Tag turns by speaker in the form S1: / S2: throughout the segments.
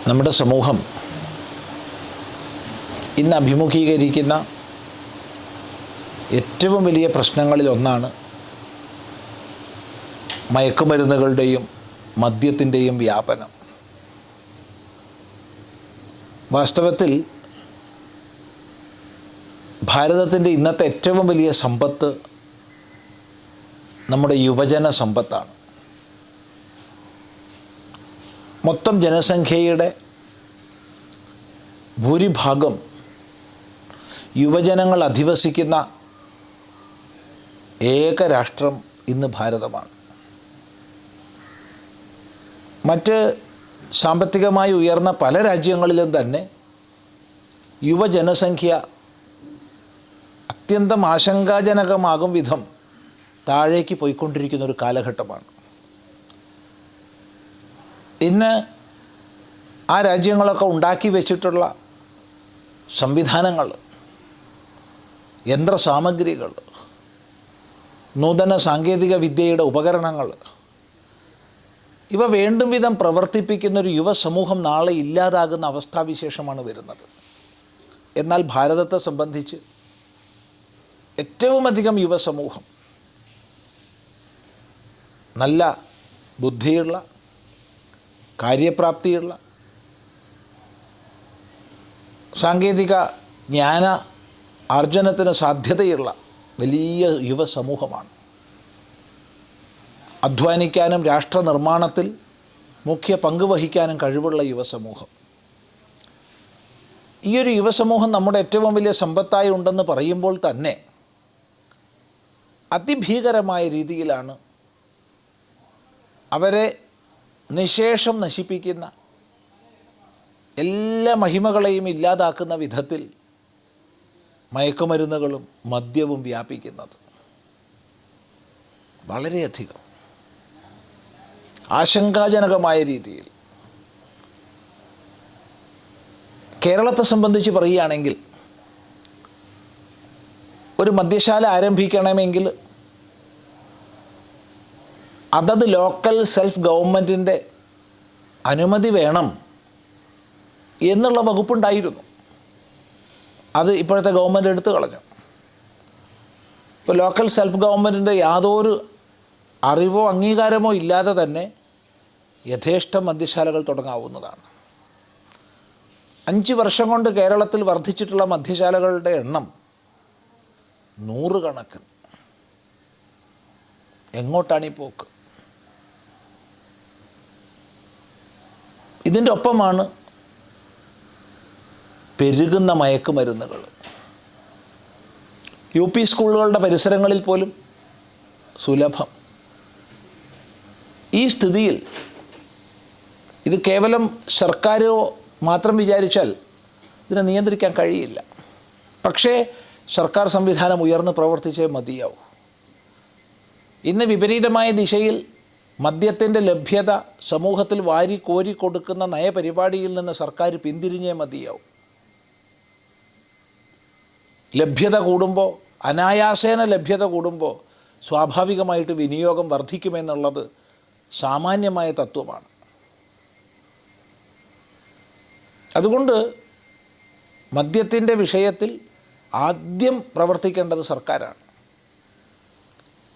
S1: നമ്മുടെ സമൂഹം ഇന്ന് അഭിമുഖീകരിക്കുന്ന ഏറ്റവും വലിയ പ്രശ്നങ്ങളിലൊന്നാണ് മയക്കുമരുന്നുകളുടെയും മദ്യത്തിൻ്റെയും വ്യാപനം. വാസ്തവത്തിൽ ഭാരതത്തിൻ്റെ ഇന്നത്തെ ഏറ്റവും വലിയ സമ്പത്ത് നമ്മുടെ യുവജന സമ്പത്താണ്. മൊത്തം ജനസംഖ്യയുടെ ഭൂരിഭാഗം യുവജനങ്ങൾ അധിവസിക്കുന്ന ഏക രാഷ്ട്രം ഇന്ന് ഭാരതമാണ്. മറ്റ് സാമ്പത്തികമായി ഉയർന്ന പല രാജ്യങ്ങളിലും തന്നെ യുവജനസംഖ്യ അത്യന്തം ആശങ്കാജനകമാകും വിധം താഴേക്ക് പോയിക്കൊണ്ടിരിക്കുന്ന ഒരു കാലഘട്ടമാണ്. ഇന്ന് ആ രാജ്യങ്ങളൊക്കെ ഉണ്ടാക്കി വെച്ചിട്ടുള്ള സംവിധാനങ്ങൾ, യന്ത്രസാമഗ്രികൾ, നൂതന സാങ്കേതിക വിദ്യയുടെ ഉപകരണങ്ങൾ, ഇവ വേണ്ടും വിധം പ്രവർത്തിപ്പിക്കുന്നൊരു യുവസമൂഹം നാളെ ഇല്ലാതാകുന്ന അവസ്ഥാവിശേഷമാണ് വരുന്നത്. എന്നാൽ ഭാരതത്തെ സംബന്ധിച്ച് ഏറ്റവും അധികം യുവസമൂഹം നല്ല ബുദ്ധിയുള്ള, കാര്യപ്രാപ്തിയുള്ള, സാങ്കേതിക ജ്ഞാന ആർജനത്തിന് സാധ്യതയുള്ള വലിയ യുവസമൂഹമാണ്. അധ്വാനിക്കാനും രാഷ്ട്ര നിർമ്മാണത്തിൽ മുഖ്യ പങ്ക് വഹിക്കാനും കഴിവുള്ള യുവസമൂഹം. ഈ ഒരു യുവസമൂഹം നമ്മുടെ ഏറ്റവും വലിയ സമ്പത്തായി ഉണ്ടെന്ന് പറയുമ്പോൾ തന്നെ അതിഭീകരമായ രീതിയിലാണ് അവരെ നിശേഷം നശിപ്പിക്കുന്ന, എല്ലാ മഹിമകളെയും ഇല്ലാതാക്കുന്ന വിധത്തിൽ മയക്കുമരുന്നുകളും മദ്യവും വ്യാപിക്കുന്നത്. വളരെയധികം ആശങ്കാജനകമായ രീതിയിൽ. കേരളത്തെ സംബന്ധിച്ച് പറയുകയാണെങ്കിൽ ഒരു മദ്യശാല ആരംഭിക്കണമെങ്കിൽ അതത് ലോക്കൽ സെൽഫ് ഗവൺമെൻറ്റിൻ്റെ അനുമതി വേണം എന്നുള്ള വകുപ്പുണ്ടായിരുന്നു. അത് ഇപ്പോഴത്തെ ഗവൺമെൻറ് എടുത്തു കളഞ്ഞു. ഇപ്പോൾ ലോക്കൽ സെൽഫ് ഗവൺമെൻറ്റിൻ്റെ യാതൊരു അറിവോ അംഗീകാരമോ ഇല്ലാതെ തന്നെ യഥേഷ്ടം മദ്യശാലകൾ തുടങ്ങാവുന്നതാണ്. 5 വർഷം കൊണ്ട് കേരളത്തിൽ വർദ്ധിച്ചിട്ടുള്ള മദ്യശാലകളുടെ എണ്ണം 100 കണക്കിന്. എങ്ങോട്ടാണ് ഈ പോക്ക്? ഇതിൻ്റെ ഒപ്പമാണ് പെരുകുന്ന മയക്കുമരുന്നുകൾ. UP സ്കൂളുകളുടെ പരിസരങ്ങളിൽ പോലും സുലഭം. ഈ സ്ഥിതിയിൽ ഇത് കേവലം സർക്കാരോ മാത്രം വിചാരിച്ചാൽ ഇതിനെ നിയന്ത്രിക്കാൻ കഴിയില്ല. പക്ഷേ സർക്കാർ സംവിധാനം ഉയർന്ന് പ്രവർത്തിച്ചേ മതിയാവും. ഇന്ന് വിപരീതമായ ദിശയിൽ മദ്യത്തിൻ്റെ ലഭ്യത സമൂഹത്തിൽ വാരി കോരി കൊടുക്കുന്ന നയപരിപാടിയിൽ നിന്ന് സർക്കാർ പിന്തിരിഞ്ഞേ മതിയാവും. ലഭ്യത കൂടുമ്പോൾ, അനായാസേന ലഭ്യത കൂടുമ്പോൾ സ്വാഭാവികമായിട്ട് വിനിയോഗം വർദ്ധിക്കുമെന്നുള്ളത് സാമാന്യമായ തത്വമാണ്. അതുകൊണ്ട് മദ്യത്തിൻ്റെ വിഷയത്തിൽ ആദ്യം പ്രവർത്തിക്കേണ്ടത് സർക്കാരാണ്.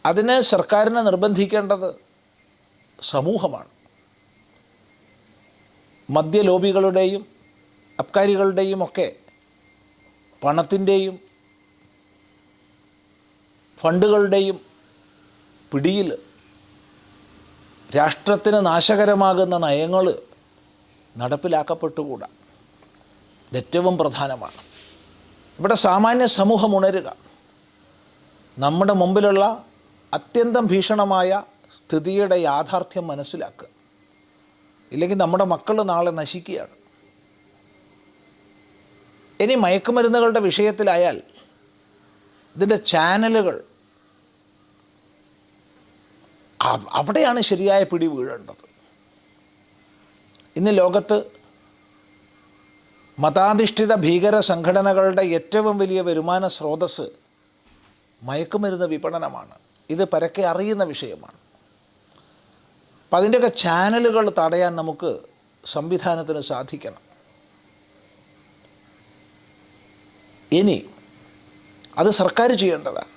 S1: അതിന് സർക്കാരിനെ നിർബന്ധിക്കേണ്ടത് സമൂഹമാണ്. മദ്യലോബികളുടെയും അബ്കാരികളുടെയും ഒക്കെ പണത്തിൻ്റെയും ഫണ്ടുകളുടെയും പിടിയിൽ രാഷ്ട്രത്തിന് നാശകരമാകുന്ന നയങ്ങൾ നടപ്പിലാക്കപ്പെട്ടുകൂടാ. ഇതേറ്റവും പ്രധാനമാണ്. ഇവിടെ സാമാന്യ സമൂഹം ഉണരുക, നമ്മുടെ മുമ്പിലുള്ള അത്യന്തം ഭീഷണമായ സ്ഥിതിയുടെ യാഥാർത്ഥ്യം മനസ്സിലാക്കുക. ഇല്ലെങ്കിൽ നമ്മുടെ മക്കൾ നാളെ നശിക്കുകയാണ്. ഇനി മയക്കുമരുന്നുകളുടെ വിഷയത്തിലായാൽ ഇതിൻ്റെ ചാനലുകൾ, അവിടെയാണ് ശരിയായ പിടി വീഴേണ്ടത്. ഇന്ന് ലോകത്ത് മതാധിഷ്ഠിത ഭീകര സംഘടനകളുടെ ഏറ്റവും വലിയ വരുമാന സ്രോതസ്സ് മയക്കുമരുന്ന് വിപണനമാണ്. ഇത് പരക്കെ അറിയുന്ന വിഷയമാണ്. അപ്പം അതിൻ്റെയൊക്കെ ചാനലുകൾ തടയാൻ നമുക്ക് സംവിധാനത്തിന് സാധിക്കണം. ഇനി അത് സർക്കാർ ചെയ്യേണ്ടതാണ്.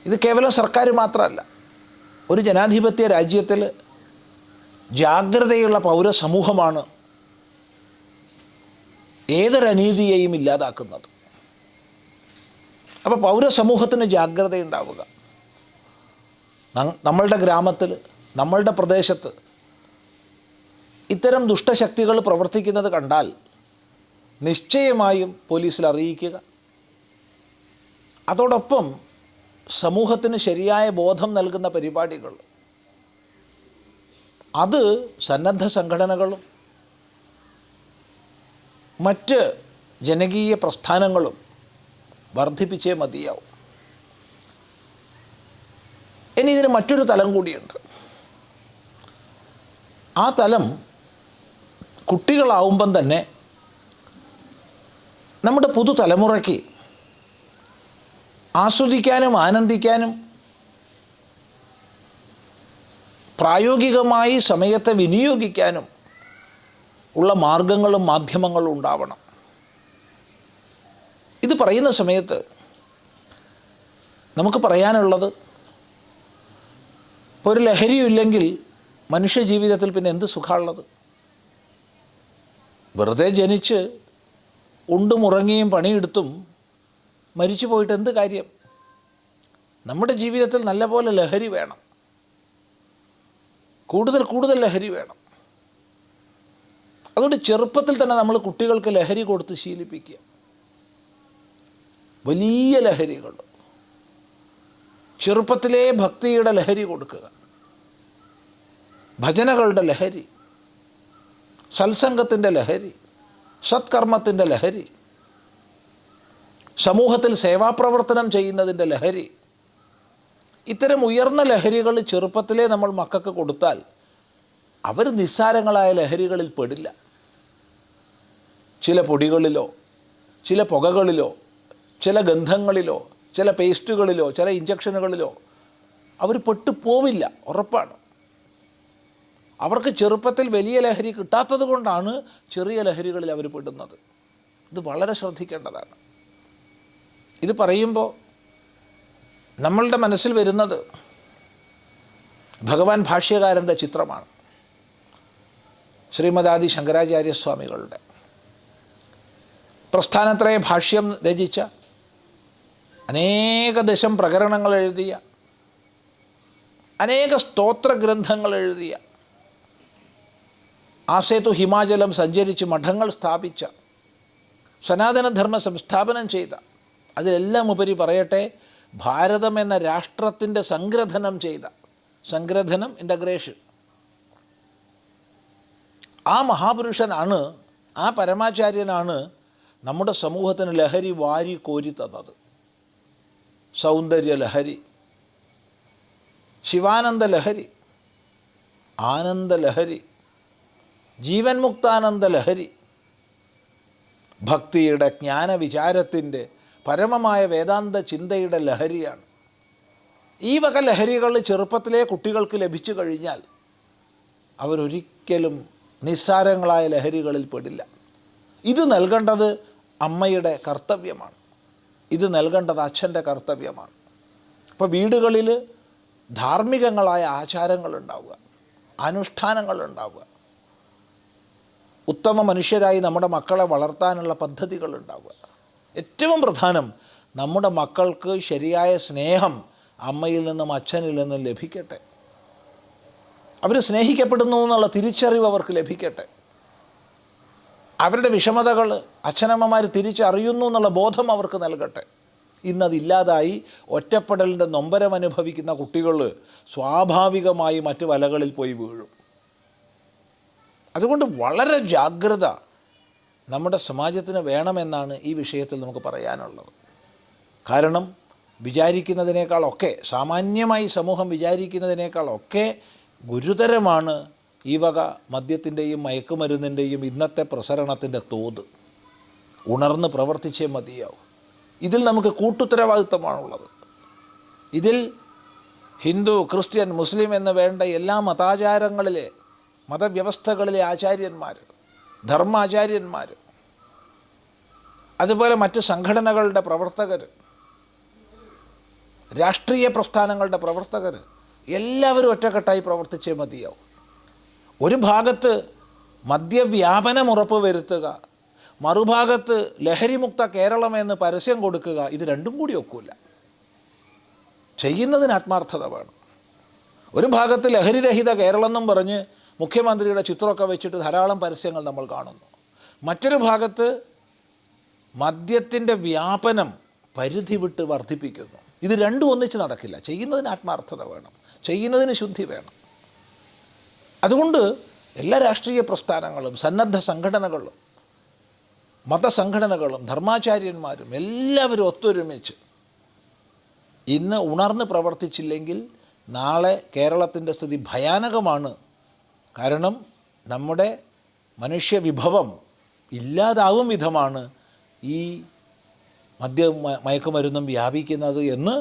S1: ഇത് കേവലം സർക്കാർ മാത്രമല്ല, ഒരു ജനാധിപത്യ രാജ്യത്തിൽ ജാഗ്രതയുള്ള പൗരസമൂഹമാണ് ഏതൊരനീതിയെയും ഇല്ലാതാക്കുന്നത്. അപ്പോൾ പൗരസമൂഹത്തിന് ജാഗ്രതയുണ്ടാവുക. നമ്മളുടെ ഗ്രാമത്തിൽ, നമ്മളുടെ പ്രദേശത്ത് ഇത്തരം ദുഷ്ടശക്തികൾ പ്രവർത്തിക്കുന്നത് കണ്ടാൽ നിശ്ചയമായും പോലീസിൽ അറിയിക്കുക. അതോടൊപ്പം സമൂഹത്തിന് ശരിയായ ബോധം നൽകുന്ന പരിപാടികൾ അത് സന്നദ്ധ സംഘടനകളും മറ്റ് ജനകീയ പ്രസ്ഥാനങ്ങളും വർദ്ധിപ്പിച്ചേ മതിയാവും. ഇനി ഇതിന് മറ്റൊരു തലം കൂടിയുണ്ട്. ആ തലം കുട്ടികളാവുമ്പം തന്നെ നമ്മുടെ പുതുതലമുറയ്ക്ക് ആസ്വദിക്കാനും ആനന്ദിക്കാനും പ്രായോഗികമായി സമയത്തെ വിനിയോഗിക്കാനും ഉള്ള മാർഗങ്ങളും മാധ്യമങ്ങളും ഉണ്ടാവണം. ഇത് പറയുന്ന സമയത്ത് നമുക്ക് പറയാനുള്ളത്, ഇപ്പോൾ ഒരു ലഹരിയില്ലെങ്കിൽ മനുഷ്യ ജീവിതത്തിൽ പിന്നെ എന്ത് സുഖമുള്ളത്? വെറുതെ ജനിച്ച് ഉണ്ടും ഉറങ്ങിയും പണിയെടുത്തും മരിച്ചു പോയിട്ട് എന്ത് കാര്യം? നമ്മുടെ ജീവിതത്തിൽ നല്ലപോലെ ലഹരി വേണം, കൂടുതൽ ലഹരി വേണം. അതുകൊണ്ട് ചെറുപ്പത്തിൽ തന്നെ നമ്മൾ കുട്ടികൾക്ക് ലഹരി കൊടുത്ത് ശീലിപ്പിക്കുക. വലിയ ലഹരികൾ, ചെറുപ്പത്തിലേ ഭക്തിയുടെ ലഹരി കൊടുക്കുക, ഭജനകളുടെ ലഹരി, സത്സംഗത്തിൻ്റെ ലഹരി, സത്കർമ്മത്തിൻ്റെ ലഹരി, സമൂഹത്തിൽ സേവാപ്രവർത്തനം ചെയ്യുന്നതിൻ്റെ ലഹരി. ഇത്തരം ഉയർന്ന ലഹരികൾ ചെറുപ്പത്തിലേ നമ്മൾ മക്കൾക്ക് കൊടുത്താൽ അവർ നിസ്സാരങ്ങളായ ലഹരികളിൽ പെടില്ല. ചില പൊടികളിലോ, ചില പുകകളിലോ, ചില ഗന്ധങ്ങളിലോ, ചില പേസ്റ്റുകളിലോ, ചില ഇഞ്ചക്ഷനുകളിലോ അവർ പെട്ടുപോവില്ല, ഉറപ്പാണ്. അവർക്ക് ചെറുപ്പത്തിൽ വലിയ ലഹരി കിട്ടാത്തത് കൊണ്ടാണ് ചെറിയ ലഹരികളിൽ അവർ പെടുന്നത്. ഇത് വളരെ ശ്രദ്ധിക്കേണ്ടതാണ്. ഇത് പറയുമ്പോൾ നമ്മളുടെ മനസ്സിൽ വരുന്നത് ഭഗവാൻ ഭാഷ്യകാരൻ്റെ ചിത്രമാണ്. ശ്രീമദാദി ശങ്കരാചാര്യസ്വാമികളുടെ പ്രസ്ഥാനത്രയ ഭാഷ്യം രചിച്ച, അനേക ദശം പ്രകരണങ്ങൾ എഴുതിയ, അനേക സ്തോത്രഗ്രന്ഥങ്ങൾ എഴുതിയ, ആസേതു ഹിമാചലം സഞ്ചരിച്ച് മഠങ്ങൾ സ്ഥാപിച്ച, സനാതനധർമ്മ സംസ്ഥാപനം ചെയ്ത, അതിലെല്ലാം ഉപരി പറയട്ടെ, ഭാരതം എന്ന രാഷ്ട്രത്തിൻ്റെ സംഗ്രഥനം ചെയ്ത, സംഗ്രഥനം ഇൻ്റഗ്രേഷൻ, ആ മഹാപുരുഷനാണ്, ആ പരമാചാര്യനാണ് നമ്മുടെ സമൂഹത്തിന് ലഹരി വാരി കോരി തന്നത്. സൗന്ദര്യ ലഹരി, ശിവാനന്ദ ലഹരി, ആനന്ദ ലഹരി, ജീവൻ മുക്താനന്ദ ലഹരി, ഭക്തിയുടെ ജ്ഞാനവിചാരത്തിൻ്റെ പരമമായ വേദാന്ത ചിന്തയുടെ ലഹരിയാണ്. ഈ വക ലഹരികൾ ചെറുപ്പത്തിലെ കുട്ടികൾക്ക് ലഭിച്ചു കഴിഞ്ഞാൽ അവരൊരിക്കലും നിസ്സാരങ്ങളായ ലഹരികളിൽ പെടില്ല. ഇത് നൽകേണ്ടത് അമ്മയുടെ കർത്തവ്യമാണ്, ഇത് നൽകേണ്ടത് അച്ഛൻ്റെ കർത്തവ്യമാണ്. അപ്പോൾ വീടുകളിൽ ധാർമ്മികങ്ങളായ ആചാരങ്ങളുണ്ടാവുക, അനുഷ്ഠാനങ്ങളുണ്ടാവുക, ഉത്തമ മനുഷ്യരായി നമ്മുടെ മക്കളെ വളർത്താനുള്ള പദ്ധതികളുണ്ടാവുക. ഏറ്റവും പ്രധാനം, നമ്മുടെ മക്കൾക്ക് ശരിയായ സ്നേഹം അമ്മയിൽ നിന്നും അച്ഛനിൽ നിന്നും ലഭിക്കട്ടെ. അവർ സ്നേഹിക്കപ്പെടുന്നു എന്നുള്ള തിരിച്ചറിവ് അവർക്ക് ലഭിക്കട്ടെ. അവരുടെ വിഷമതകൾ അച്ഛനമ്മമാർ തിരിച്ചറിയുന്നു എന്നുള്ള ബോധം അവർക്ക് നൽകട്ടെ. ഇന്നതില്ലാതായി ഒറ്റപ്പെടലിൻ്റെ നൊമ്പരം അനുഭവിക്കുന്ന കുട്ടികൾ സ്വാഭാവികമായി മറ്റ് വലകളിൽ പോയി വീഴും. അതുകൊണ്ട് വളരെ ജാഗ്രത നമ്മുടെ സമാജത്തിന് വേണമെന്നാണ് ഈ വിഷയത്തിൽ നമുക്ക് പറയാനുള്ളത്. കാരണം വിചാരിക്കുന്നതിനേക്കാളൊക്കെ, സാമാന്യമായി സമൂഹം വിചാരിക്കുന്നതിനേക്കാളൊക്കെ ഗുരുതരമാണ് ഈ വക മദ്യത്തിൻ്റെയും മയക്കുമരുന്നിൻ്റെയും ഇന്നത്തെ പ്രസരണത്തിൻ്റെ തോത്. ഉണർന്ന് പ്രവർത്തിച്ചേ മതിയാവും. ഇതിൽ നമുക്ക് കൂട്ടുത്തരവാദിത്വമാണുള്ളത്. ഇതിൽ ഹിന്ദു, ക്രിസ്ത്യൻ, മുസ്ലിം എന്ന് വേണ്ട എല്ലാ മതാചാരങ്ങളിലെ മതവ്യവസ്ഥകളിലെ ആചാര്യന്മാർ, ധർമാചാര്യന്മാർ, അതുപോലെ മറ്റ് സംഘടനകളുടെ പ്രവർത്തകർ, രാഷ്ട്രീയ പ്രസ്ഥാനങ്ങളുടെ പ്രവർത്തകർ എല്ലാവരും ഒറ്റക്കെട്ടായി പ്രവർത്തിച്ചേ മതിയാവും. ഒരു ഭാഗത്ത് മദ്യവ്യാപനം ഉറപ്പുവരുത്തുക, മറുഭാഗത്ത് ലഹരിമുക്ത കേരളം എന്ന് പരസ്യം കൊടുക്കുക, ഇത് രണ്ടും കൂടി ഒക്കില്ല. ചെയ്യുന്നതിന് ആത്മാർത്ഥത വേണം. ഒരു ഭാഗത്ത് ലഹരിരഹിത കേരളം എന്നും പറഞ്ഞ് മുഖ്യമന്ത്രിയുടെ ചിത്രമൊക്കെ വെച്ചിട്ട് ധാരാളം പരസ്യങ്ങൾ നമ്മൾ കാണുന്നു. മറ്റൊരു ഭാഗത്ത് മദ്യത്തിൻ്റെ വ്യാപനം പരിധി വിട്ട് വർദ്ധിപ്പിക്കുന്നു. ഇത് രണ്ടും ഒന്നിച്ച് നടക്കില്ല. ചെയ്യുന്നതിന് ആത്മാർത്ഥത വേണം, ചെയ്യുന്നതിന് ശുദ്ധി വേണം. അതുകൊണ്ട് എല്ലാ രാഷ്ട്രീയ പ്രസ്ഥാനങ്ങളും, സന്നദ്ധ സംഘടനകളും, മതസംഘടനകളും, ധർമാചാര്യന്മാരും എല്ലാവരും ഒത്തൊരുമിച്ച് ഇന്ന് ഉണർന്ന് പ്രവർത്തിച്ചില്ലെങ്കിൽ നാളെ കേരളത്തിൻ്റെ സ്ഥിതി ഭയാനകമാണ്. കാരണം നമ്മുടെ മനുഷ്യവിഭവം ഇല്ലാതാവും വിധമാണ് ഈ മയക്കുമരുന്നും വ്യാപിക്കുന്നത് എന്ന്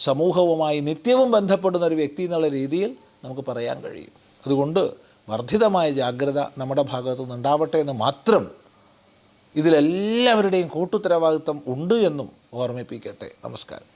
S1: സമൂഹവുമായി നിത്യവും ബന്ധപ്പെടുന്ന ഒരു വ്യക്തി എന്നുള്ള രീതിയിൽ നമുക്ക് പറയാൻ കഴിയും. അതുകൊണ്ട് വർദ്ധിതമായ ജാഗ്രത നമ്മുടെ ഭാഗത്തു നിന്നുണ്ടാവട്ടെ എന്ന് മാത്രം ഇതിലെല്ലാവരുടെയും കൂട്ടുത്തരവാദിത്വം ഉണ്ട് എന്നും ഓർമ്മിപ്പിക്കട്ടെ. നമസ്കാരം.